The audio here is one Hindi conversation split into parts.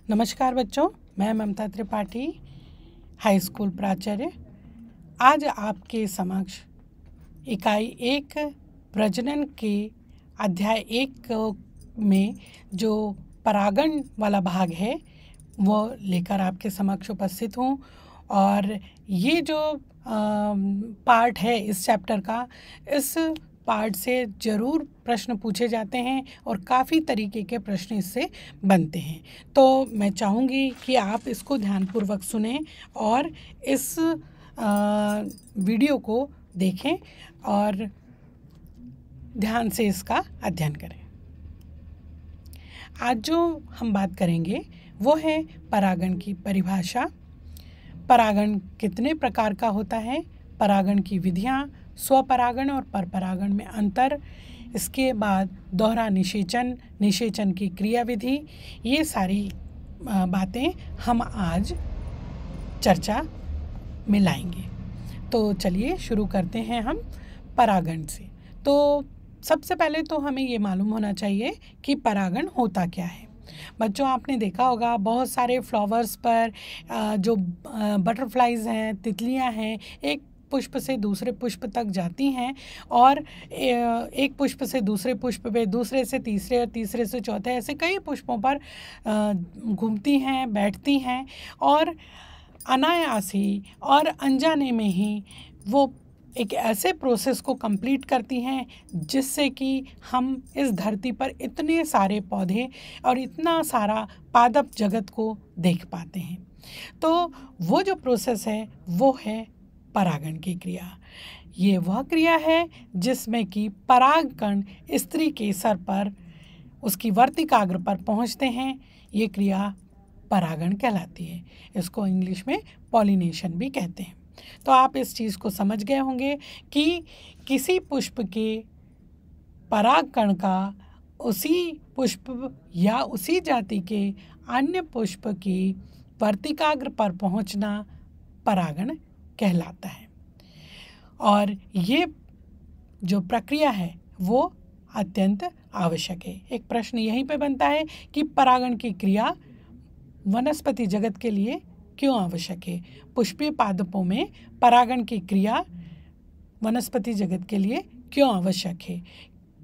नमस्कार बच्चों, मैं ममता त्रिपाठी, हाई स्कूल प्राचार्य। आज आपके समक्ष इकाई 1 प्रजनन के अध्याय 1 में जो परागण वाला भाग है वो लेकर आपके समक्ष उपस्थित हूँ। और ये जो पार्ट है इस चैप्टर का, इस पार्ट से ज़रूर प्रश्न पूछे जाते हैं और काफ़ी तरीके के प्रश्न इससे बनते हैं। तो मैं चाहूँगी कि आप इसको ध्यानपूर्वक सुनें और इस वीडियो को देखें और ध्यान से इसका अध्ययन करें। आज जो हम बात करेंगे वो है परागण की परिभाषा, परागण कितने प्रकार का होता है, परागण की विधियाँ, स्वपरागण और परपरागण में अंतर, इसके बाद दोहरा निषेचन, निषेचन की क्रियाविधि, ये सारी बातें हम आज चर्चा में लाएंगे। तो चलिए शुरू करते हैं हम परागण से। तो सबसे पहले तो हमें ये मालूम होना चाहिए कि परागण होता क्या है। बच्चों, आपने देखा होगा बहुत सारे फ्लावर्स पर जो बटरफ्लाइज हैं, तितलियां हैं, एक पुष्प से दूसरे पुष्प तक जाती हैं और एक पुष्प से दूसरे पुष्प पे, दूसरे से तीसरे और तीसरे से चौथे, ऐसे कई पुष्पों पर घूमती हैं, बैठती हैं और अनायास ही और अनजाने में ही वो एक ऐसे प्रोसेस को कंप्लीट करती हैं जिससे कि हम इस धरती पर इतने सारे पौधे और इतना सारा पादप जगत को देख पाते हैं। तो वो जो प्रोसेस है वो है परागण की क्रिया। ये वह क्रिया है जिसमें कि परागकण स्त्री के सर पर उसकी वर्तिकाग्र पर पहुंचते हैं। ये क्रिया परागण कहलाती है। इसको इंग्लिश में पॉलिनेशन भी कहते हैं। तो आप इस चीज़ को समझ गए होंगे कि किसी पुष्प के परागकण का उसी पुष्प या उसी जाति के अन्य पुष्प की वर्तिकाग्र पर पहुंचना परागण कहलाता है। और ये जो प्रक्रिया है वो अत्यंत आवश्यक है। एक प्रश्न यहीं पे बनता है कि परागण की क्रिया वनस्पति जगत के लिए क्यों आवश्यक है। पुष्पीय पादपों में परागण की क्रिया वनस्पति जगत के लिए क्यों आवश्यक है।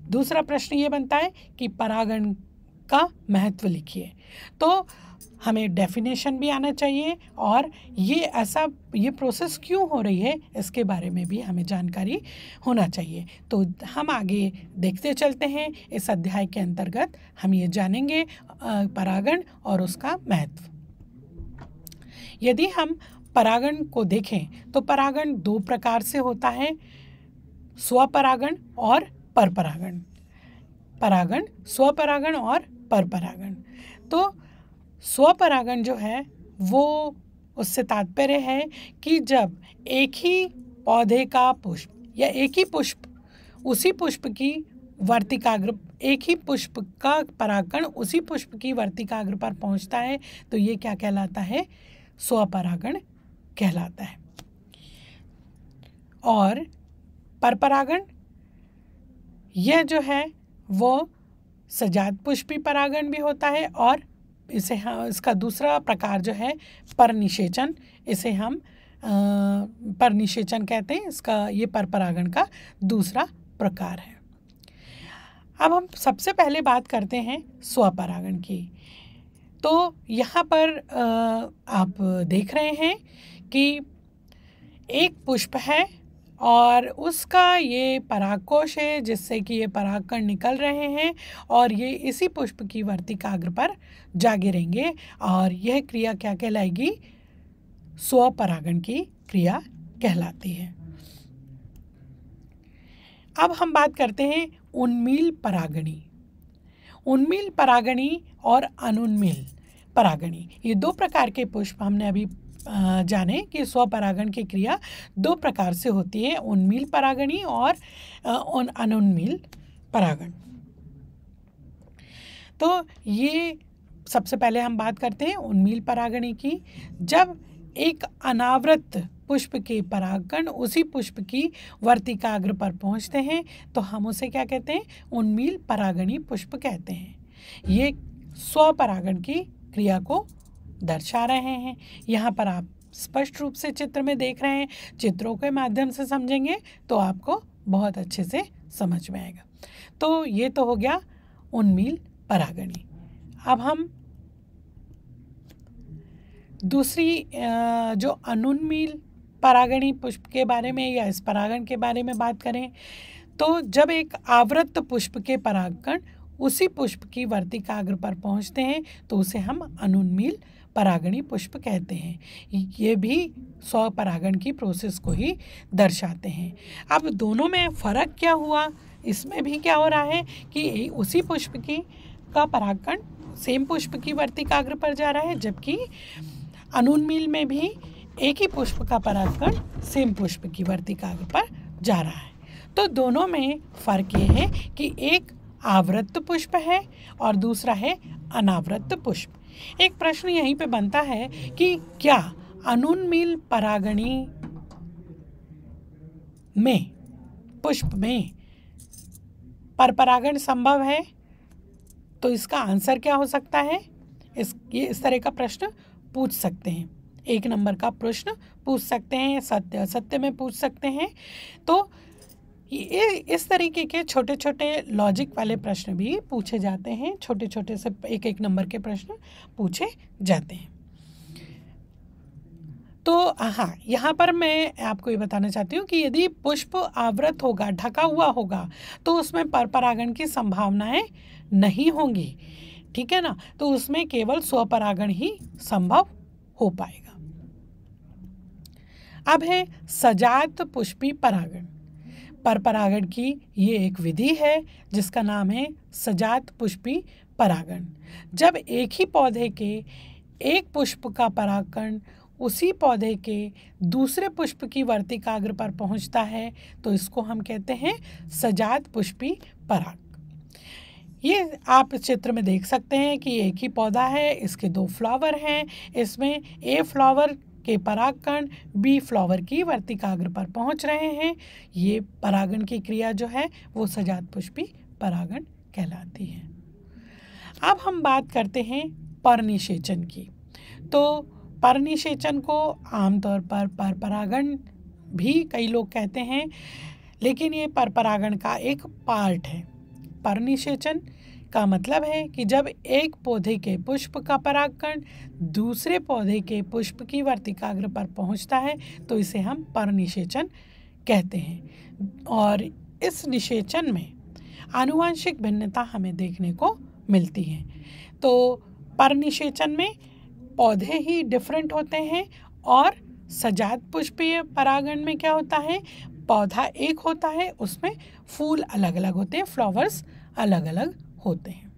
दूसरा प्रश्न ये बनता है कि परागण का महत्व लिखिए। तो हमें डेफिनेशन भी आना चाहिए और ये प्रोसेस क्यों हो रही है इसके बारे में भी हमें जानकारी होना चाहिए। तो हम आगे देखते चलते हैं। इस अध्याय के अंतर्गत हम ये जानेंगे परागण और उसका महत्व। यदि हम परागण को देखें तो परागण 2 प्रकार से होता है, स्वपरागण और परपरागण। परागण, स्वपरागण और परपरागण। तो स्वपरागण जो है वो उससे तात्पर्य है कि जब एक ही पौधे का पुष्प या एक ही पुष्प उसी पुष्प की वर्तिकाग्र, एक ही पुष्प का परागकण उसी पुष्प की वर्तिकाग्र पर पहुंचता है तो ये क्या कहलाता है, स्वपरागण कहलाता है। और परपरागण यह जो है वो सजात पुष्पी परागण भी होता है और इसका दूसरा प्रकार जो है परनिषेचन, इसे हम परनिषेचन कहते हैं। इसका ये परपरागण का दूसरा प्रकार है। अब हम सबसे पहले बात करते हैं स्वपरागण की। तो यहाँ पर आप देख रहे हैं कि एक पुष्प है और उसका ये परागकोश है जिससे कि ये परागकण निकल रहे हैं और ये इसी पुष्प की वर्तिकाग्र पर जा गिरेंगे और यह क्रिया क्या कहलाएगी, स्वपरागण की क्रिया कहलाती है। अब हम बात करते हैं उन्मील परागणी। उन्मील परागणी और अनुन्मील परागणी, ये 2 प्रकार के पुष्प हमने अभी जाने कि स्वपरागण की क्रिया 2 प्रकार से होती है, उन्मील परागणी और अनुन्मील परागण। तो ये सबसे पहले हम बात करते हैं उन्मील परागणी की। जब एक अनावृत पुष्प के परागकण उसी पुष्प की वर्तिकाग्र पर पहुंचते हैं तो हम उसे क्या कहते हैं, उन्मील परागणी पुष्प कहते हैं। ये स्वपरागण की क्रिया को दर्शा रहे हैं। यहाँ पर आप स्पष्ट रूप से चित्र में देख रहे हैं। चित्रों के माध्यम से समझेंगे तो आपको बहुत अच्छे से समझ में आएगा। तो ये तो हो गया उन्मील परागणी। अब हम दूसरी जो अनुन्मील परागणी पुष्प के बारे में या इस परागण के बारे में बात करें तो जब एक आवृत्त पुष्प के परागकण उसी पुष्प की वर्तिकाग्र पर पहुंचते हैं तो उसे हम अनुन्मील परागणी पुष्प कहते हैं। ये भी स्वपरागण की प्रोसेस को ही दर्शाते हैं। अब दोनों में फ़र्क क्या हुआ, इसमें भी क्या हो रहा है कि उसी पुष्प का परागकण सेम पुष्प की वर्तिकाग्र पर जा रहा है, जबकि अनुन्मील में भी एक ही पुष्प का परागकण सेम पुष्प की वर्तिकाग्र पर जा रहा है। तो दोनों में फ़र्क ये है कि एक आवृत्त पुष्प है और दूसरा है अनावृत्त पुष्प। एक प्रश्न यहीं पे बनता है कि क्या अनुन्मील परागणी में पुष्प में परपरागण संभव है? तो इसका आंसर क्या हो सकता है? इस तरह का प्रश्न पूछ सकते हैं। 1 नंबर का प्रश्न पूछ सकते हैं, सत्य असत्य में पूछ सकते हैं। तो ये इस तरीके के छोटे छोटे लॉजिक वाले प्रश्न भी पूछे जाते हैं। छोटे छोटे से 1-1 नंबर के प्रश्न पूछे जाते हैं। तो हाँ, यहाँ पर मैं आपको ये बताना चाहती हूँ कि यदि पुष्प आवृत होगा, ढका हुआ होगा, तो उसमें परपरागण की संभावनाएं नहीं होंगी, ठीक है ना। तो उसमें केवल स्वपरागण ही संभव हो पाएगा। अब है सजात पुष्पी परागण। परपरागण की ये एक विधि है जिसका नाम है सजात पुष्पी परागण। जब एक ही पौधे के एक पुष्प का परागकण उसी पौधे के दूसरे पुष्प की वर्तिकाग्र पर पहुंचता है तो इसको हम कहते हैं सजात पुष्पी पराग। ये आप चित्र में देख सकते हैं कि एक ही पौधा है, इसके 2 फ्लावर हैं। इसमें ए फ्लावर के परागकण बी फ्लावर की वर्तिकाग्र पर पहुंच रहे हैं। ये परागण की क्रिया जो है वो सजात पुष्पी परागण कहलाती है। अब हम बात करते हैं परनिषेचन की। तो परनिषेचन को आमतौर पर परपरागण भी कई लोग कहते हैं, लेकिन ये परपरागण का एक पार्ट है। परनिषेचन का मतलब है कि जब एक पौधे के पुष्प का परागकण दूसरे पौधे के पुष्प की वर्तिकाग्र पर पहुंचता है तो इसे हम परनिषेचन कहते हैं। और इस निषेचन में आनुवंशिक भिन्नता हमें देखने को मिलती है। तो परनिषेचन में पौधे ही डिफरेंट होते हैं और सजात पुष्पीय परागण में क्या होता है, पौधा एक होता है, उसमें फूल अलग अलग होते हैं, फ्लावर्स अलग अलग होते हैं।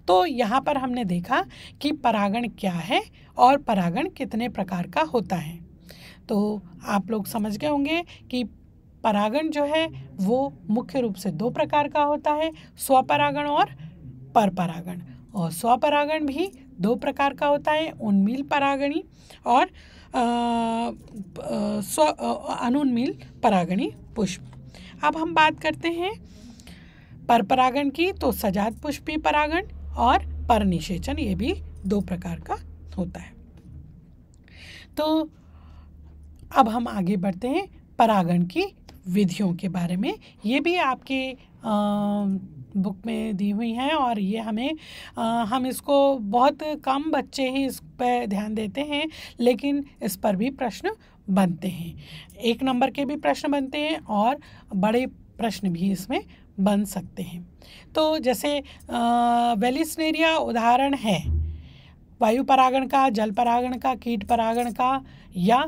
तो यहाँ पर हमने देखा कि परागण क्या है और परागण कितने प्रकार का होता है। तो आप लोग समझ गए होंगे कि परागण जो है वो मुख्य रूप से 2 प्रकार का होता है, स्वपरागण और परपरागण। और स्वपरागण भी 2 प्रकार का होता है, उन्मील परागणी और अनुन्मील परागणी पुष्प। अब हम बात करते हैं परपरागण की। तो सजात पुष्पी परागण और परनिषेचन, ये भी 2 प्रकार का होता है। तो अब हम आगे बढ़ते हैं परागण की विधियों के बारे में। ये भी आपके बुक में दी हुई हैं और ये हम इसको बहुत कम बच्चे ही इस पर ध्यान देते हैं, लेकिन इस पर भी प्रश्न बनते हैं। 1 नंबर के भी प्रश्न बनते हैं और बड़े प्रश्न भी इसमें बन सकते हैं। तो जैसे वेलिस्नेरिया उदाहरण है वायु परागण का, जल परागण का, कीट परागण का या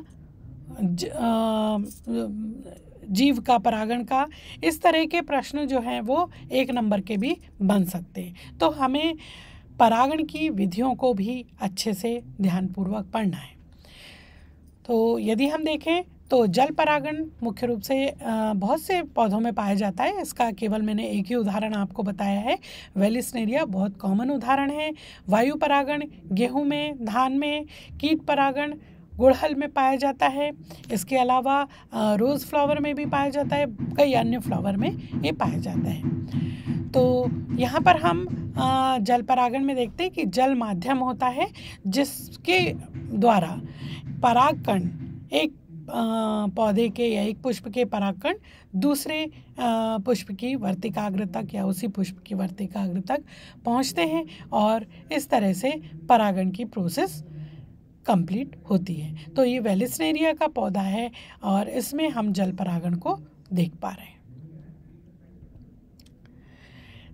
जीव का परागण का। इस तरह के प्रश्न जो हैं वो 1 नंबर के भी बन सकते हैं। तो हमें परागण की विधियों को भी अच्छे से ध्यानपूर्वक पढ़ना है। तो यदि हम देखें तो जल परागण मुख्य रूप से बहुत से पौधों में पाया जाता है। इसका केवल मैंने एक ही उदाहरण आपको बताया है, वेलिस्नेरिया बहुत कॉमन उदाहरण है। वायु परागण गेहूं में, धान में, कीट परागण गुड़हल में पाया जाता है। इसके अलावा रोज़ फ्लावर में भी पाया जाता है, कई अन्य फ्लावर में ये पाया जाता है। तो यहाँ पर हम जल परागण में देखते हैं कि जल माध्यम होता है जिसके द्वारा परागकण एक पौधे के या एक पुष्प के परागकण दूसरे पुष्प की वर्तिकाग्र तक या उसी पुष्प की वर्तिकाग्र तक पहुँचते हैं और इस तरह से परागण की प्रोसेस कंप्लीट होती है। तो ये वेलिस्नेरिया का पौधा है और इसमें हम जल परागण को देख पा रहे हैं।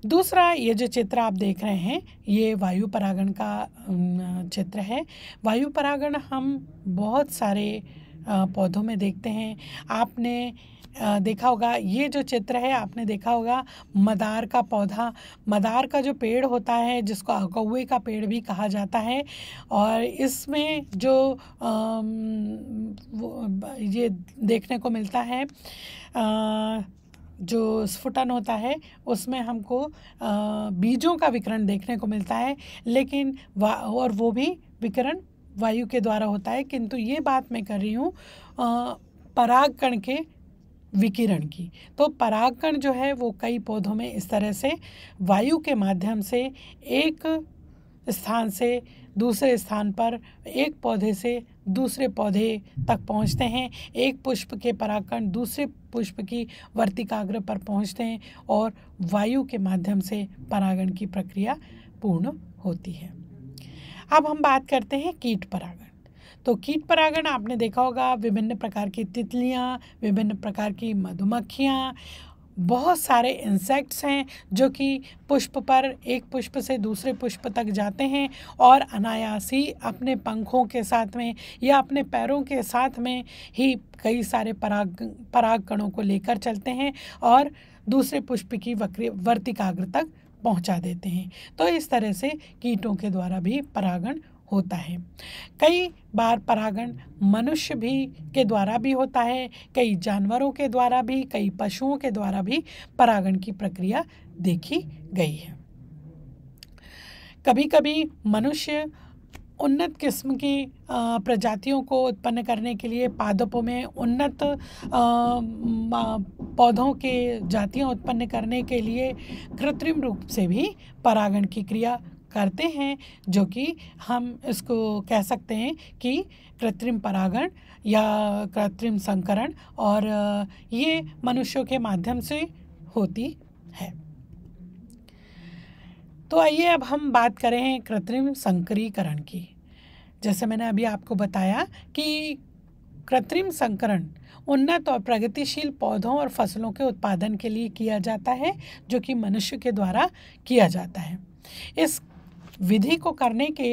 दूसरा ये जो चित्र आप देख रहे हैं ये वायु परागण का चित्र है। वायु परागण हम बहुत सारे पौधों में देखते हैं। आपने देखा होगा, ये जो चित्र है आपने देखा होगा मदार का पौधा, मदार का जो पेड़ होता है जिसको कौवे का पेड़ भी कहा जाता है, और इसमें जो ये देखने को मिलता है जो स्फुटन होता है उसमें हमको बीजों का विकिरण देखने को मिलता है, लेकिन और वो भी विकिरण वायु के द्वारा होता है। किंतु ये बात मैं कर रही हूँ परागकण के विकिरण की। तो परागकण जो है वो कई पौधों में इस तरह से वायु के माध्यम से एक स्थान से दूसरे स्थान पर, एक पौधे से दूसरे पौधे तक पहुंचते हैं। एक पुष्प के परागकण दूसरे पुष्प की वर्तिकाग्र पर पहुंचते हैं और वायु के माध्यम से परागण की प्रक्रिया पूर्ण होती है। अब हम बात करते हैं कीट परागण। तो कीट परागण आपने देखा होगा विभिन्न प्रकार की तितलियां, विभिन्न प्रकार की मधुमक्खियां, बहुत सारे इंसेक्ट्स हैं जो कि पुष्प पर एक पुष्प से दूसरे पुष्प तक जाते हैं और अनायास ही अपने पंखों के साथ में या अपने पैरों के साथ में ही कई सारे परागकणों को लेकर चलते हैं और दूसरे पुष्प की वर्तिकाग्र तक पहुंचा देते हैं। तो इस तरह से कीटों के द्वारा भी परागण होता है। कई बार परागण मनुष्य भी के द्वारा भी होता है, कई जानवरों के द्वारा भी, कई पशुओं के द्वारा भी परागण की प्रक्रिया देखी गई है। कभी कभी मनुष्य उन्नत किस्म की प्रजातियों को उत्पन्न करने के लिए पादपों में उन्नत पौधों के जातियां उत्पन्न करने के लिए कृत्रिम रूप से भी परागण की क्रिया करते हैं, जो कि हम इसको कह सकते हैं कि कृत्रिम परागण या कृत्रिम संकरण, और ये मनुष्यों के माध्यम से होती है। तो आइए अब हम बात करें कृत्रिम संकरीकरण की। जैसे मैंने अभी आपको बताया कि कृत्रिम संकरण उन्नत और प्रगतिशील पौधों और फसलों के उत्पादन के लिए किया जाता है, जो कि मनुष्य के द्वारा किया जाता है। इस विधि को करने के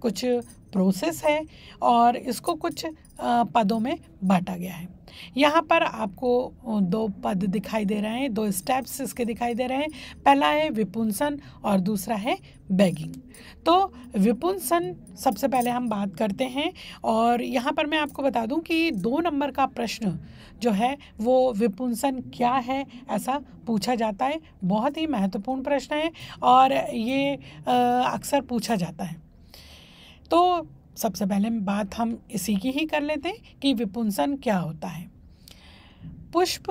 कुछ प्रोसेस है और इसको कुछ पदों में बांटा गया है। यहाँ पर आपको दो पद दिखाई दे रहे हैं, दो स्टेप्स इसके दिखाई दे रहे हैं। पहला है विपुंसन और दूसरा है बैगिंग। तो विपुंसन सबसे पहले हम बात करते हैं, और यहाँ पर मैं आपको बता दूं कि 2 नंबर का प्रश्न जो है वो विपुंसन क्या है ऐसा पूछा जाता है। बहुत ही महत्वपूर्ण प्रश्न है और ये अक्सर पूछा जाता है। तो सबसे पहले बात हम इसी की ही कर लेते हैं कि विपुंसन क्या होता है। पुष्प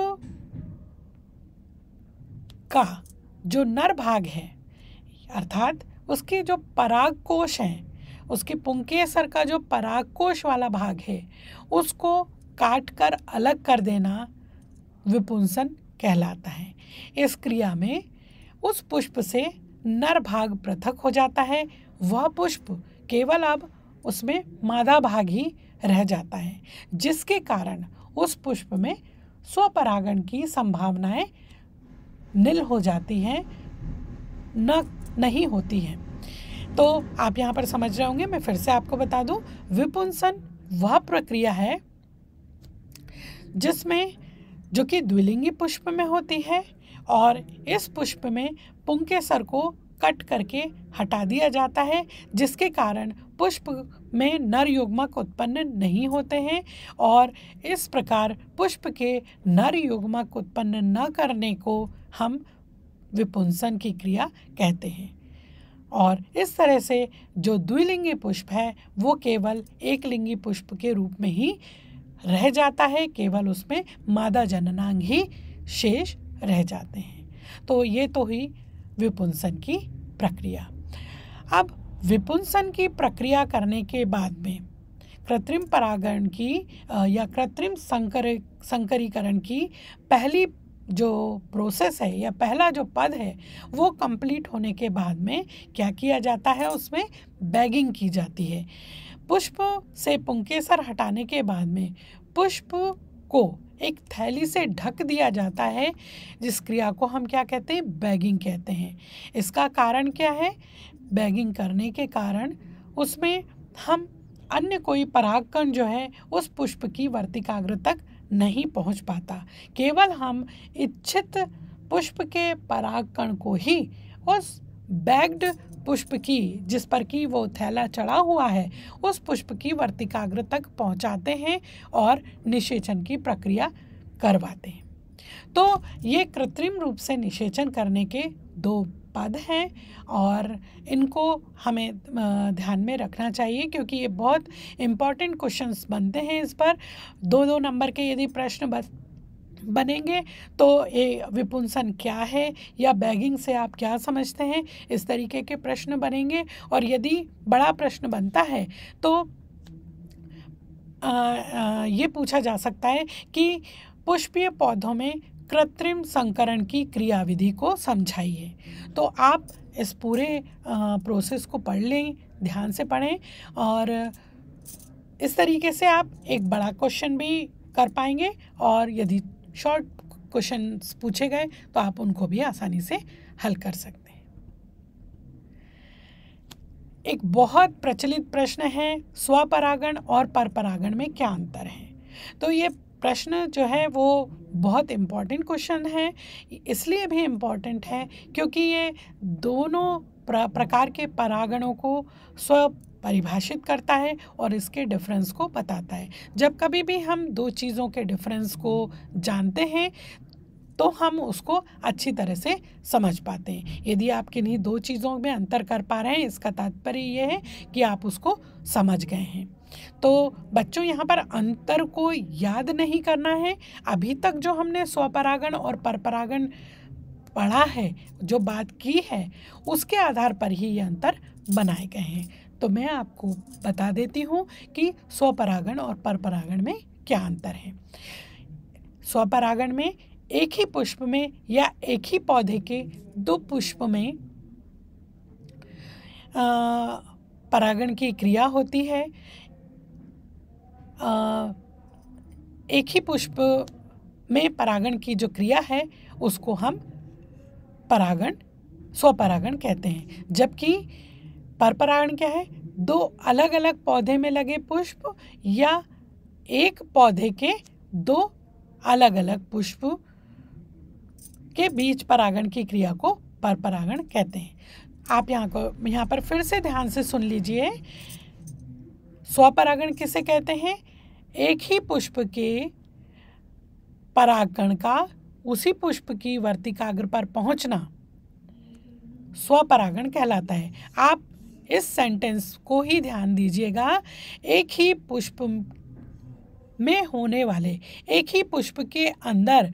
का जो नर भाग है, अर्थात उसके जो पराग कोश हैं, उसके पुंकेसर का जो पराग कोश वाला भाग है, उसको काट कर अलग कर देना विपुंसन कहलाता है। इस क्रिया में उस पुष्प से नर भाग पृथक हो जाता है। वह पुष्प केवल अब उसमें मादा भाग ही रह जाता है, जिसके कारण उस पुष्प में स्वपरागण की संभावनाएं नील हो जाती हैं, नहीं होती हैं। तो आप यहाँ पर समझ रहे होंगे, मैं फिर से आपको बता दूं, विपुंसन वह प्रक्रिया है जिसमें जो कि द्विलिंगी पुष्प में होती है और इस पुष्प में पुंकेसर को कट करके हटा दिया जाता है, जिसके कारण पुष्प में नर युग्मक उत्पन्न नहीं होते हैं और इस प्रकार पुष्प के नर युग्मक उत्पन्न न करने को हम विपुंसन की क्रिया कहते हैं। और इस तरह से जो द्विलिंगी पुष्प है वो केवल एक लिंगी पुष्प के रूप में ही रह जाता है, केवल उसमें मादा जननांग ही शेष रह जाते हैं। तो ये तो हुई विपुंसन की प्रक्रिया। अब विपुंसन की प्रक्रिया करने के बाद में कृत्रिम परागण की या कृत्रिम संकरीकरण की पहली जो प्रोसेस है या पहला जो पद है वो कंप्लीट होने के बाद में क्या किया जाता है, उसमें बैगिंग की जाती है। पुष्प से पुंकेसर हटाने के बाद में पुष्प को एक थैली से ढक दिया जाता है, जिस क्रिया को हम क्या कहते हैं, बैगिंग कहते हैं। इसका कारण क्या है? बैगिंग करने के कारण उसमें हम अन्य कोई परागकण जो है उस पुष्प की वर्तिकाग्र तक नहीं पहुंच पाता। केवल हम इच्छित पुष्प के परागकण को ही उस बैग्ड पुष्प की, जिस पर कि वो थैला चढ़ा हुआ है, उस पुष्प की वर्तिकाग्र तक पहुंचाते हैं और निषेचन की प्रक्रिया करवाते हैं। तो ये कृत्रिम रूप से निषेचन करने के दो पद हैं और इनको हमें ध्यान में रखना चाहिए, क्योंकि ये बहुत इम्पॉर्टेंट क्वेश्चंस बनते हैं। इस पर 2-2 नंबर के यदि प्रश्न बनेंगे तो ये विपुंसन क्या है या बैगिंग से आप क्या समझते हैं, इस तरीके के प्रश्न बनेंगे। और यदि बड़ा प्रश्न बनता है तो ये पूछा जा सकता है कि पुष्पीय पौधों में कृत्रिम संकरण की क्रियाविधि को समझाइए। तो आप इस पूरे प्रोसेस को पढ़ लें, ध्यान से पढ़ें, और इस तरीके से आप एक बड़ा क्वेश्चन भी कर पाएंगे और यदि शॉर्ट क्वेश्चन पूछे गए तो आप उनको भी आसानी से हल कर सकते हैं। एक बहुत प्रचलित प्रश्न है, स्वपरागण और परपरागण में क्या अंतर है? तो ये प्रश्न जो है वो बहुत इम्पॉर्टेंट क्वेश्चन है। इसलिए भी इम्पॉर्टेंट है क्योंकि ये दोनों प्रकार के परागणों को स्व परिभाषित करता है और इसके डिफरेंस को बताता है। जब कभी भी हम दो चीज़ों के डिफरेंस को जानते हैं तो हम उसको अच्छी तरह से समझ पाते हैं। यदि आप किन्हीं दो चीज़ों में अंतर कर पा रहे हैं, इसका तात्पर्य ये है कि आप उसको समझ गए हैं। तो बच्चों, यहाँ पर अंतर को याद नहीं करना है। अभी तक जो हमने स्वपरागण और परपरागण पढ़ा है, जो बात की है, उसके आधार पर ही ये अंतर बनाए गए हैं। तो मैं आपको बता देती हूँ कि स्वपरागण और परपरागण में क्या अंतर है। स्वपरागण में एक ही पुष्प में या एक ही पौधे के दो पुष्प में परागण की क्रिया होती है। एक ही पुष्प में परागण की जो क्रिया है उसको हम परागण, स्वपरागण कहते हैं। जबकि परपरागण क्या है? दो अलग अलग पौधे में लगे पुष्प या एक पौधे के दो अलग अलग पुष्प के बीच परागण की क्रिया को परपरागण कहते हैं। आप यहाँ पर फिर से ध्यान से सुन लीजिए। स्वपरागण किसे कहते हैं? एक ही पुष्प के परागकण का उसी पुष्प की वर्तिकाग्र पर पहुंचना स्वपरागण कहलाता है। आप इस सेंटेंस को ही ध्यान दीजिएगा। एक ही पुष्प में होने वाले, एक ही पुष्प के अंदर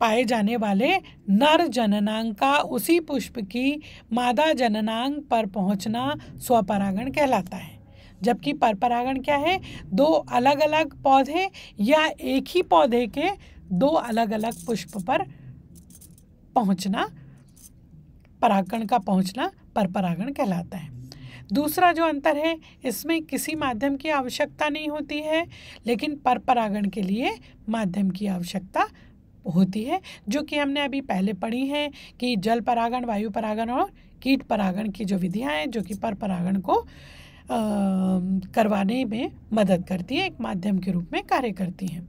पाए जाने वाले नर जननांग का उसी पुष्प की मादा जननांग पर पहुंचना स्वपरागण कहलाता है। जबकि परपरागण क्या है? दो अलग अलग पौधे या एक ही पौधे के दो अलग अलग पुष्प पर पहुंचना, परागकण का पहुंचना परपरागण कहलाता है। दूसरा जो अंतर है, इसमें किसी माध्यम की आवश्यकता नहीं होती है, लेकिन परपरागण के लिए माध्यम की आवश्यकता होती है, जो कि हमने अभी पहले पढ़ी है कि जल परागण, वायु परागण और कीट परागण की जो विधियां हैं जो कि परपरागण को करवाने में मदद करती है, एक माध्यम के रूप में कार्य करती हैं।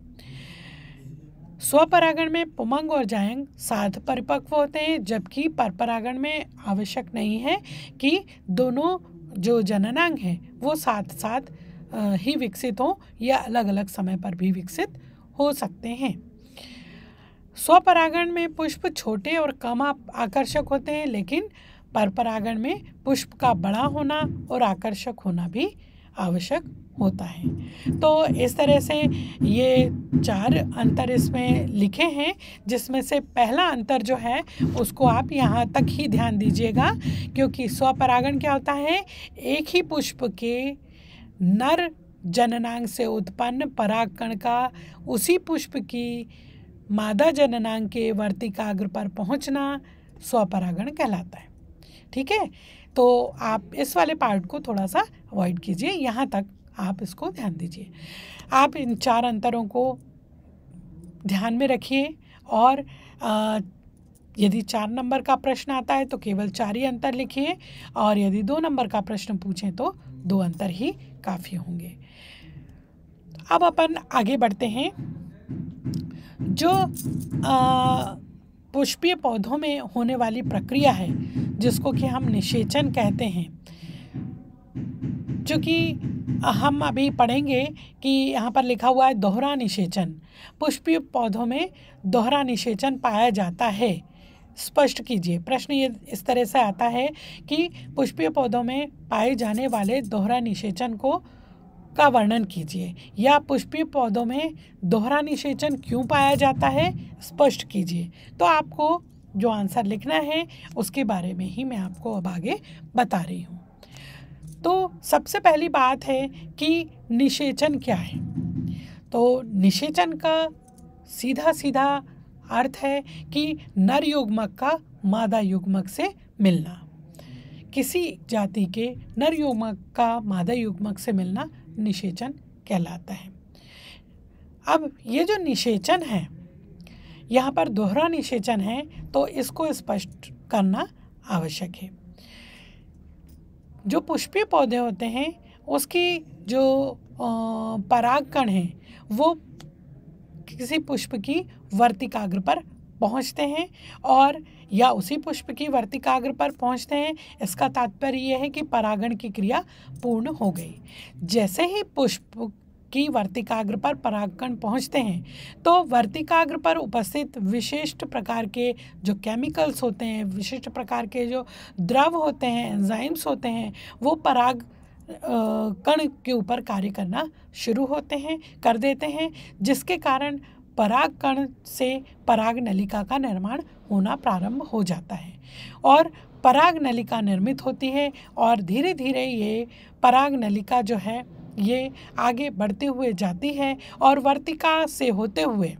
स्वपरागण में पुमंग और जायंग साध परिपक्व होते हैं, जबकि परपरागण में आवश्यक नहीं है कि दोनों जो जननांग हैं वो साथ साथ ही विकसित हो या अलग अलग समय पर भी विकसित हो सकते हैं। स्वपरागण में पुष्प छोटे और कम आकर्षक होते हैं, लेकिन परपरागण में पुष्प का बड़ा होना और आकर्षक होना भी आवश्यक होता है। तो इस तरह से ये 4 अंतर इसमें लिखे हैं, जिसमें से पहला अंतर जो है उसको आप यहाँ तक ही ध्यान दीजिएगा, क्योंकि स्वपरागण क्या होता है, एक ही पुष्प के नर जननांग से उत्पन्न परागकण का उसी पुष्प की मादा जननांग के वर्तिकाग्र पर पहुँचना स्वपरागण कहलाता है। ठीक है, तो आप इस वाले पार्ट को थोड़ा सा अवॉइड कीजिए, यहाँ तक आप इसको ध्यान दीजिए। आप इन 4 अंतरों को ध्यान में रखिए, और यदि 4 नंबर का प्रश्न आता है तो केवल 4 ही अंतर लिखिए, और यदि 2 नंबर का प्रश्न पूछें तो 2 अंतर ही काफ़ी होंगे। अब अपन आगे बढ़ते हैं। जो पुष्पीय पौधों में होने वाली प्रक्रिया है जिसको कि हम निषेचन कहते हैं, जो कि हम अभी पढ़ेंगे कि यहाँ पर लिखा हुआ है दोहरा निषेचन। पुष्पीय पौधों में दोहरा निषेचन पाया जाता है, स्पष्ट कीजिए। प्रश्न ये इस तरह से आता है कि पुष्पीय पौधों में पाए जाने वाले दोहरा निषेचन का वर्णन कीजिए, या पुष्पीय पौधों में दोहरा निषेचन क्यों पाया जाता है, स्पष्ट कीजिए। तो आपको जो आंसर लिखना है उसके बारे में ही मैं आपको अब आगे बता रही हूँ। तो सबसे पहली बात है कि निषेचन क्या है। तो निषेचन का सीधा सीधा अर्थ है कि नर युग्मक का मादा युग्मक से मिलना। किसी जाति के नर युग्मक का मादा युग्मक से मिलना निषेचन कहलाता है। अब ये जो निषेचन है, यहाँ पर दोहरा निषेचन है, तो इसको स्पष्ट करना आवश्यक है। जो पुष्पीय पौधे होते हैं उसकी जो परागकण हैं वो किसी पुष्प की वर्तिकाग्र पर पहुँचते हैं, और या उसी पुष्प की वर्तिकाग्र पर पहुँचते हैं। इसका तात्पर्य यह है कि परागण की क्रिया पूर्ण हो गई। जैसे ही पुष्प की वर्तिकाग्र पर परागकण पहुँचते हैं तो वर्तिकाग्र पर उपस्थित विशिष्ट प्रकार के जो केमिकल्स होते हैं, विशिष्ट प्रकार के जो द्रव होते हैं, एंजाइम्स होते हैं, वो पराग कण के ऊपर कार्य करना शुरू कर देते हैं, जिसके कारण पराग कण से पराग नलिका का निर्माण होना प्रारंभ हो जाता है, और पराग नलिका निर्मित होती है, और धीरे धीरे ये पराग नलिका जो है ये आगे बढ़ते हुए जाती है, और वर्तिका से होते हुए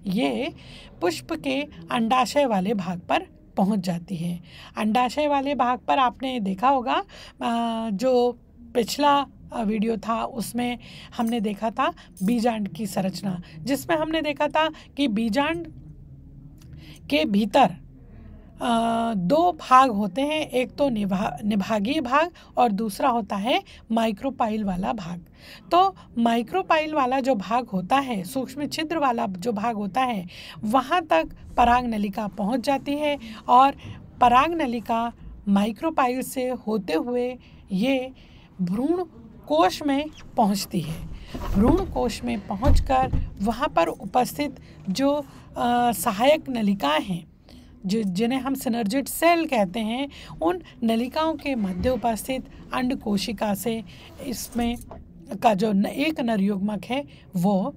ये पुष्प के अंडाशय वाले भाग पर पहुंच जाती है। अंडाशय वाले भाग पर आपने देखा होगा, जो पिछला वीडियो था उसमें हमने देखा था बीजांड की संरचना, जिसमें हमने देखा था कि बीजांड के भीतर 2 भाग होते हैं, एक तो निभागीय भाग और दूसरा होता है माइक्रोपाइल वाला भाग। तो माइक्रोपाइल वाला जो भाग होता है, सूक्ष्म छिद्र वाला जो भाग होता है, वहाँ तक पराग नलिका पहुँच जाती है, और पराग नलिका माइक्रोपाइल से होते हुए ये भ्रूण कोश में पहुंचती है। भ्रूण कोश में पहुंचकर वहां पर उपस्थित जो सहायक नलिकाएं हैं, जिन्हें हम सिनर्जिड सेल कहते हैं, उन नलिकाओं के मध्य उपस्थित अंड कोशिका से इसमें का जो एक नर युग्मक है वो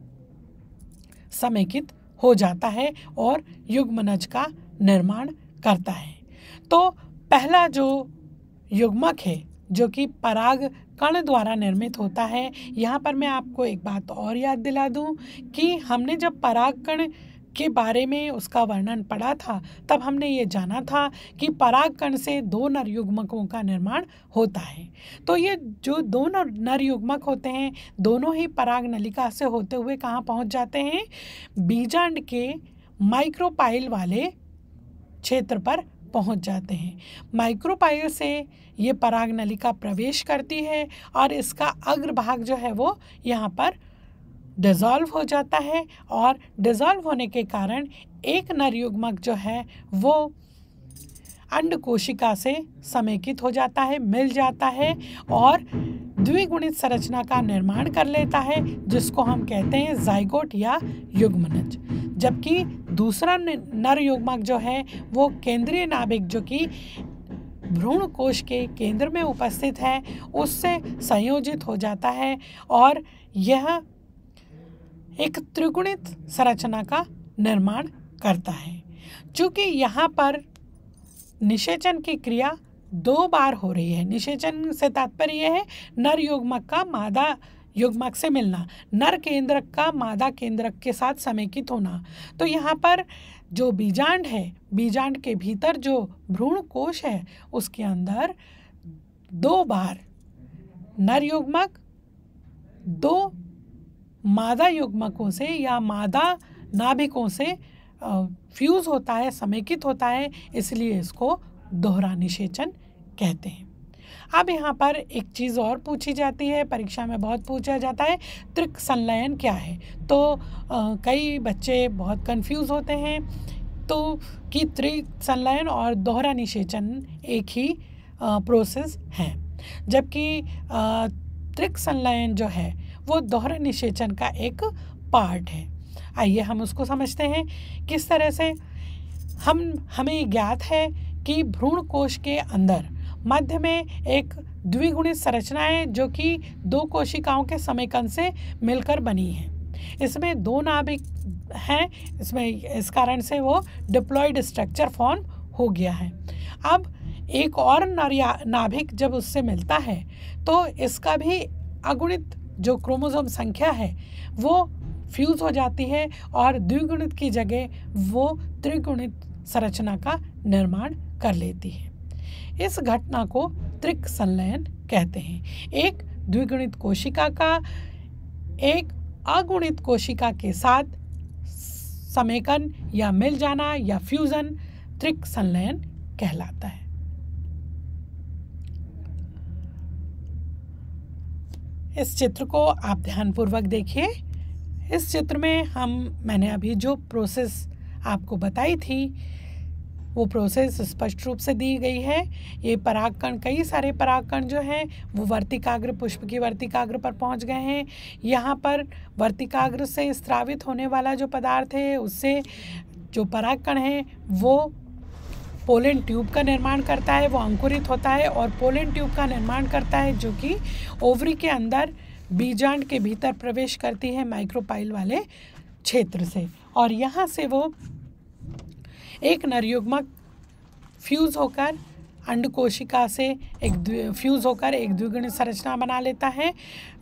समेकित हो जाता है और युग्मनज का निर्माण करता है। तो पहला जो युग्मक है जो कि पराग कण द्वारा निर्मित होता है, यहाँ पर मैं आपको एक बात और याद दिला दूँ कि हमने जब पराग कण के बारे में उसका वर्णन पढ़ा था तब हमने ये जाना था कि पराग कण से 2 नर युग्मकों का निर्माण होता है। तो ये जो 2 नर युग्मक होते हैं दोनों ही पराग नलिका से होते हुए कहाँ पहुँच जाते हैं, बीजांड के माइक्रोपाइल वाले क्षेत्र पर पहुंच जाते हैं। माइक्रोपाइल से ये पराग नलिका प्रवेश करती है और इसका अग्रभाग जो है वो यहाँ पर डिज़ोल्व हो जाता है, और डिज़ोल्व होने के कारण एक नर युग्मक जो है वो अंड कोशिका से समेकित हो जाता है, मिल जाता है और द्विगुणित संरचना का निर्माण कर लेता है, जिसको हम कहते हैं जाइगोट या युग्मनज। जबकि दूसरा नर युग्मक जो है वो केंद्रीय नाभिक जो कि भ्रूण कोश के केंद्र में उपस्थित है उससे संयोजित हो जाता है और यह एक त्रिगुणित संरचना का निर्माण करता है। चूँकि यहाँ पर निषेचन की क्रिया 2 बार हो रही है। निषेचन से तात्पर्य है नर युग्मक का मादा युग्मक से मिलना, नर केंद्रक का मादा केंद्रक के साथ समेकित होना। तो यहाँ पर जो बीजांड है, बीजांड के भीतर जो भ्रूण कोश है उसके अंदर 2 बार नर युग्मक 2 मादा युग्मकों से या मादा नाभिकों से फ्यूज होता है, समेकित होता है, इसलिए इसको दोहरा निषेचन कहते हैं। अब यहाँ पर एक चीज़ और पूछी जाती है, परीक्षा में बहुत पूछा जाता है, त्रिक संलयन क्या है। तो कई बच्चे बहुत कंफ्यूज होते हैं तो कि त्रिक संलयन और दोहरा निषेचन एक ही प्रोसेस है, जबकि त्रिक संलयन जो है वो दोहरा निषेचन का एक पार्ट है। आइए हम उसको समझते हैं किस तरह से। हमें ज्ञात है कि भ्रूण कोश के अंदर मध्य में एक द्विगुणित संरचना है जो कि 2 कोशिकाओं के समेकन से मिलकर बनी है। इसमें 2 नाभिक हैं, इसमें इस कारण से वो डिप्लॉयड स्ट्रक्चर फॉर्म हो गया है। अब एक और नाभिक जब उससे मिलता है तो इसका भी अगुणित जो क्रोमोसोम संख्या है वो फ्यूज हो जाती है और द्विगुणित की जगह वो त्रिगुणित संरचना का निर्माण कर लेती है। इस घटना को त्रिक संलयन कहते हैं। एक द्विगुणित कोशिका का एक अगुणित कोशिका के साथ समेकन या मिल जाना या फ्यूजन त्रिक संलयन कहलाता है। इस चित्र को आप ध्यानपूर्वक देखिए। इस चित्र में मैंने अभी जो प्रोसेस आपको बताई थी वो प्रोसेस स्पष्ट रूप से दी गई है। ये परागकण, कई सारे परागकण जो हैं वो वर्तिकाग्र, पुष्प की वर्तिकाग्र पर पहुंच गए हैं। यहाँ पर वर्तिकाग्र से स्रावित होने वाला जो पदार्थ है उससे जो परागकण है वो पोलन ट्यूब का निर्माण करता है, वो अंकुरित होता है और पोलन ट्यूब का निर्माण करता है जो कि ओवरी के अंदर बीजांड के भीतर प्रवेश करती है माइक्रोपाइल वाले क्षेत्र से, और यहाँ से वो एक नरयुग्मक फ्यूज होकर अंड कोशिका से फ्यूज होकर एक द्विगुणित संरचना बना लेता है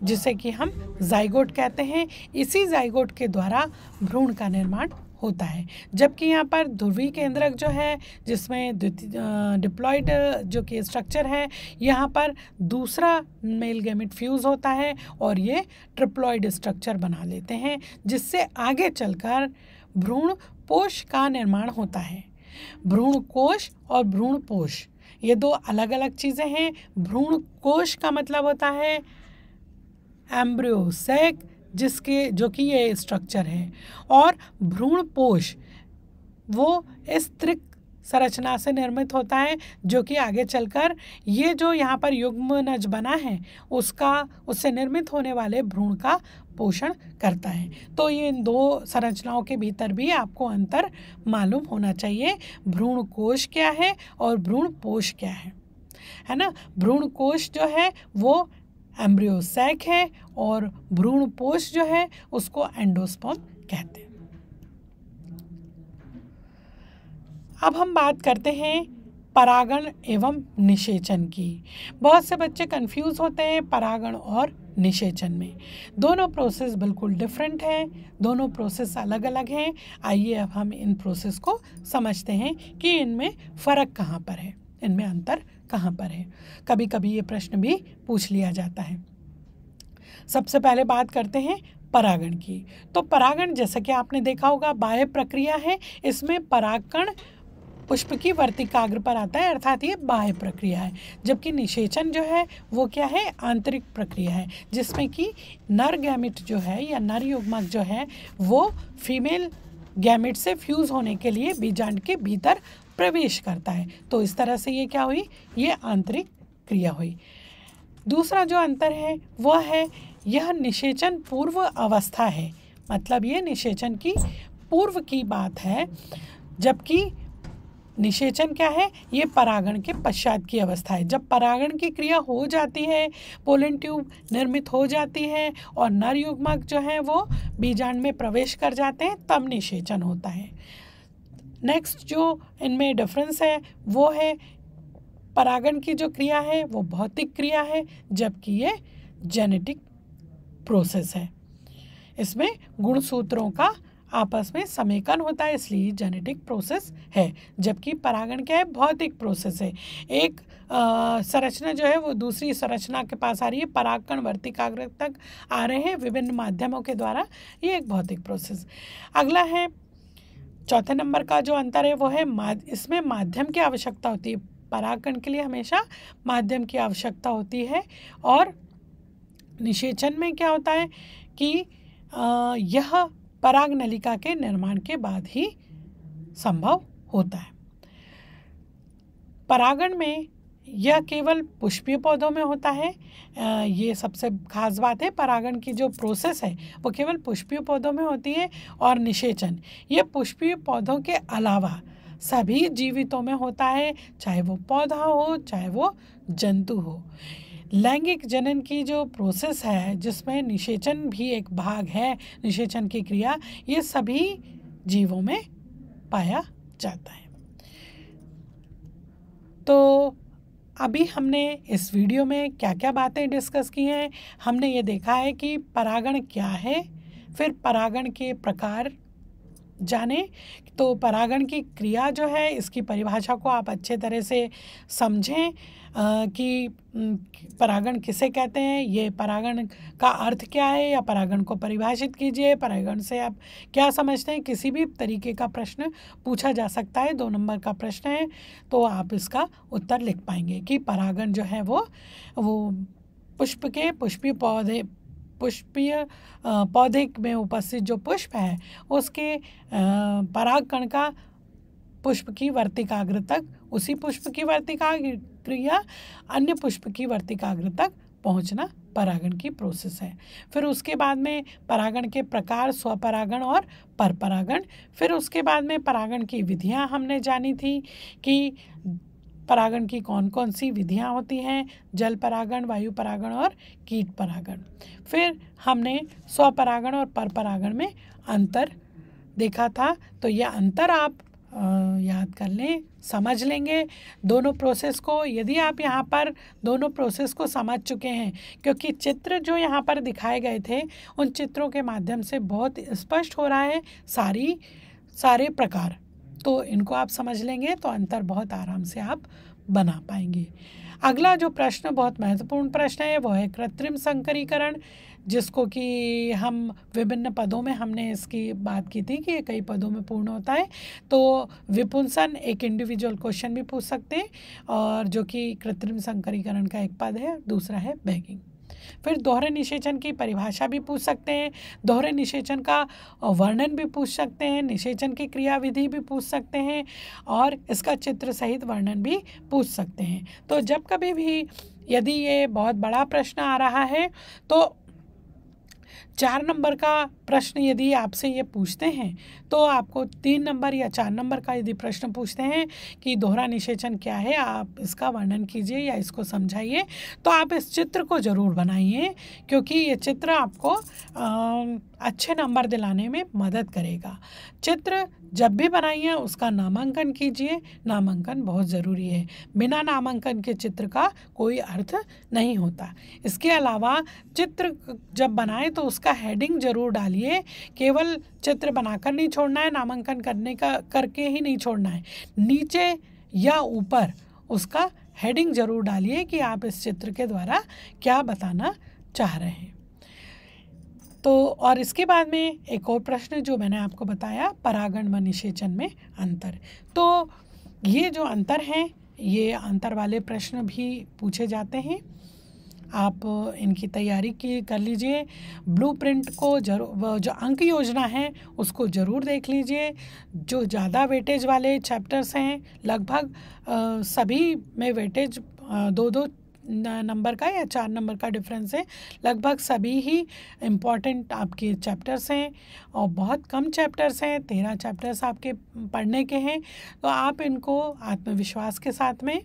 जिसे कि हम जाइगोट कहते हैं। इसी जाइगोट के द्वारा भ्रूण का निर्माण होता है, जबकि यहाँ पर ध्रुवीय केंद्रक जो है जिसमें डिप्लॉयड जो कि स्ट्रक्चर है, यहाँ पर दूसरा मेल गैमेट फ्यूज होता है और ये ट्रिप्लॉयड स्ट्रक्चर बना लेते हैं जिससे आगे चलकर भ्रूण पोष का निर्माण होता है। भ्रूण कोश और भ्रूण पोष ये 2 अलग अलग चीज़ें हैं। भ्रूण कोश का मतलब होता है एम्ब्रियो सैक जो कि ये स्ट्रक्चर है, और भ्रूण पोष वो इस त्रिक संरचना से निर्मित होता है जो कि आगे चलकर ये जो यहाँ पर युग्मनज बना है उससे निर्मित होने वाले भ्रूण का पोषण करता है। तो ये इन 2 संरचनाओं के भीतर भी आपको अंतर मालूम होना चाहिए, भ्रूण कोश क्या है और भ्रूण पोष क्या है ना। भ्रूण कोश जो है वो एम्ब्रियो सैक है और भ्रूण पोष जो है उसको एंडोस्पर्म कहते हैं। अब हम बात करते हैं परागण एवं निषेचन की। बहुत से बच्चे कंफ्यूज होते हैं परागण और निषेचन में। दोनों प्रोसेस बिल्कुल डिफरेंट हैं, दोनों प्रोसेस अलग अलग हैं। आइए अब हम इन प्रोसेस को समझते हैं कि इनमें फ़र्क कहाँ पर है, इनमें अंतर कहाँ पर है। कभी कभी ये प्रश्न भी पूछ लिया जाता है। सबसे पहले बात करते हैं परागण की। तो परागण जैसा कि आपने देखा होगा बाह्य प्रक्रिया है, इसमें परागकण पुष्प की वर्तिकाग्र पर आता है, अर्थात ये बाह्य प्रक्रिया है। जबकि निषेचन जो है वो क्या है, आंतरिक प्रक्रिया है, जिसमें कि नर गैमेट जो है या नर युग्मक जो है वो फीमेल गैमेट से फ्यूज होने के लिए बीजांड के भीतर प्रवेश करता है। तो इस तरह से ये क्या हुई, ये आंतरिक क्रिया हुई। दूसरा जो अंतर है वह है यह निषेचन पूर्व अवस्था है, मतलब ये निषेचन की पूर्व की बात है, जबकि निषेचन क्या है? ये परागण के पश्चात की अवस्था है। जब परागण की क्रिया हो जाती है, पोलन ट्यूब निर्मित हो जाती है और नर युग्मक जो है वो बीजांड में प्रवेश कर जाते हैं, तब निषेचन होता है। नेक्स्ट जो इनमें डिफरेंस है वो है परागण की जो क्रिया है वो भौतिक क्रिया है, जबकि ये जेनेटिक प्रोसेस है। इसमें गुणसूत्रों का आपस में समेकन होता है, इसलिए जेनेटिक प्रोसेस है, जबकि परागण क्या है? भौतिक प्रोसेस है। एक संरचना जो है वो दूसरी संरचना के पास आ रही है, परागकण वर्तिकाग्र तक आ रहे हैं विभिन्न माध्यमों के द्वारा, ये एक भौतिक प्रोसेस। अगला है चौथे नंबर का जो अंतर है वो है इसमें माध्यम की आवश्यकता होती है। परागकण के लिए हमेशा माध्यम की आवश्यकता होती है, और निषेचन में क्या होता है कि यह पराग नलिका के निर्माण के बाद ही संभव होता है। परागण में यह केवल पुष्पीय पौधों में होता है। ये सबसे खास बात है, परागण की जो प्रोसेस है वो केवल पुष्पीय पौधों में होती है। और निषेचन ये पुष्पीय पौधों के अलावा सभी जीवितों में होता है, चाहे वो पौधा हो चाहे वो जंतु हो। लैंगिक जनन की जो प्रोसेस है जिसमें निषेचन भी एक भाग है, निषेचन की क्रिया, ये सभी जीवों में पाया जाता है। तो अभी हमने इस वीडियो में क्या क्या बातें डिस्कस की हैं। हमने ये देखा है कि परागण क्या है, फिर परागण के प्रकार जाने, तो परागण की क्रिया जो है इसकी परिभाषा को आप अच्छे तरह से समझें कि परागण किसे कहते हैं, ये परागण का अर्थ क्या है, या परागण को परिभाषित कीजिए, परागण से आप क्या समझते हैं। किसी भी तरीके का प्रश्न पूछा जा सकता है, 2 नंबर का प्रश्न है, तो आप इसका उत्तर लिख पाएंगे कि परागण जो है वो पुष्प के पुष्पीय पौधे में उपस्थित जो पुष्प है उसके परागकण का पुष्प की वर्तिकाग्र तक, उसी पुष्प की वर्तिकाग्र या अन्य पुष्प की वर्तिकाग्र तक पहुंचना परागण की प्रोसेस है। फिर उसके बाद में परागण के प्रकार, स्वपरागण और परपरागण। फिर उसके बाद में परागण की विधियां हमने जानी थी कि परागण की कौन कौन सी विधियां होती हैं, जल परागण, वायु परागण और कीट परागण। फिर हमने स्वपरागण और परपरागण में अंतर देखा था, तो यह अंतर आप याद कर लें, समझ लेंगे दोनों प्रोसेस को। यदि आप यहाँ पर दोनों प्रोसेस को समझ चुके हैं, क्योंकि चित्र जो यहाँ पर दिखाए गए थे उन चित्रों के माध्यम से बहुत स्पष्ट हो रहा है सारे प्रकार, तो इनको आप समझ लेंगे तो अंतर बहुत आराम से आप बना पाएंगे। अगला जो प्रश्न बहुत महत्वपूर्ण प्रश्न है वो है कृत्रिम संकरीकरण, जिसको कि हम विभिन्न पदों में हमने इसकी बात की थी कि ये कई पदों में पूर्ण होता है। तो विपुंसन एक इंडिविजुअल क्वेश्चन भी पूछ सकते हैं, और जो कि कृत्रिम संकरीकरण का एक पद है, दूसरा है बैगिंग। फिर दोहरे निषेचन की परिभाषा भी पूछ सकते हैं, दोहरे निषेचन का वर्णन भी पूछ सकते हैं, निषेचन की क्रियाविधि भी पूछ सकते हैं, और इसका चित्र सहित वर्णन भी पूछ सकते हैं। तो जब कभी भी यदि ये बहुत बड़ा प्रश्न आ रहा है तो 4 नंबर का प्रश्न यदि आपसे ये पूछते हैं तो आपको 3 नंबर या 4 नंबर का यदि प्रश्न पूछते हैं कि दोहरा निषेचन क्या है, आप इसका वर्णन कीजिए या इसको समझाइए, तो आप इस चित्र को ज़रूर बनाइए, क्योंकि ये चित्र आपको अच्छे नंबर दिलाने में मदद करेगा। चित्र जब भी बनाइए उसका नामांकन कीजिए, नामांकन बहुत ज़रूरी है, बिना नामांकन के चित्र का कोई अर्थ नहीं होता। इसके अलावा चित्र जब बनाएं तो उसका हेडिंग ज़रूर डालिए, केवल चित्र बनाकर नहीं छोड़ना है, नामांकन करके ही नहीं छोड़ना है, नीचे या ऊपर उसका हेडिंग ज़रूर डालिए कि आप इस चित्र के द्वारा क्या बताना चाह रहे हैं। तो और इसके बाद में एक और प्रश्न जो मैंने आपको बताया, परागण व निषेचन में अंतर। तो ये जो अंतर हैं, ये अंतर वाले प्रश्न भी पूछे जाते हैं, आप इनकी तैयारी कर लीजिए। ब्लूप्रिंट को जरूर, जो अंक योजना है उसको ज़रूर देख लीजिए। जो ज़्यादा वेटेज वाले चैप्टर्स हैं, लगभग सभी में वेटेज 2-2 नंबर का या 4 नंबर का डिफरेंस है। लगभग सभी ही इम्पॉर्टेंट आपके चैप्टर्स हैं और बहुत कम चैप्टर्स हैं, 13 चैप्टर्स आपके पढ़ने के हैं। तो आप इनको आत्मविश्वास के साथ में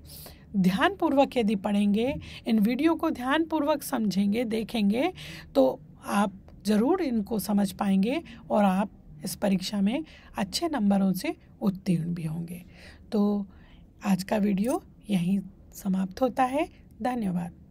ध्यानपूर्वक यदि पढ़ेंगे, इन वीडियो को ध्यानपूर्वक समझेंगे, देखेंगे, तो आप ज़रूर इनको समझ पाएंगे और आप इस परीक्षा में अच्छे नंबरों से उत्तीर्ण भी होंगे। तो आज का वीडियो यहीं समाप्त होता है। धन्यवाद।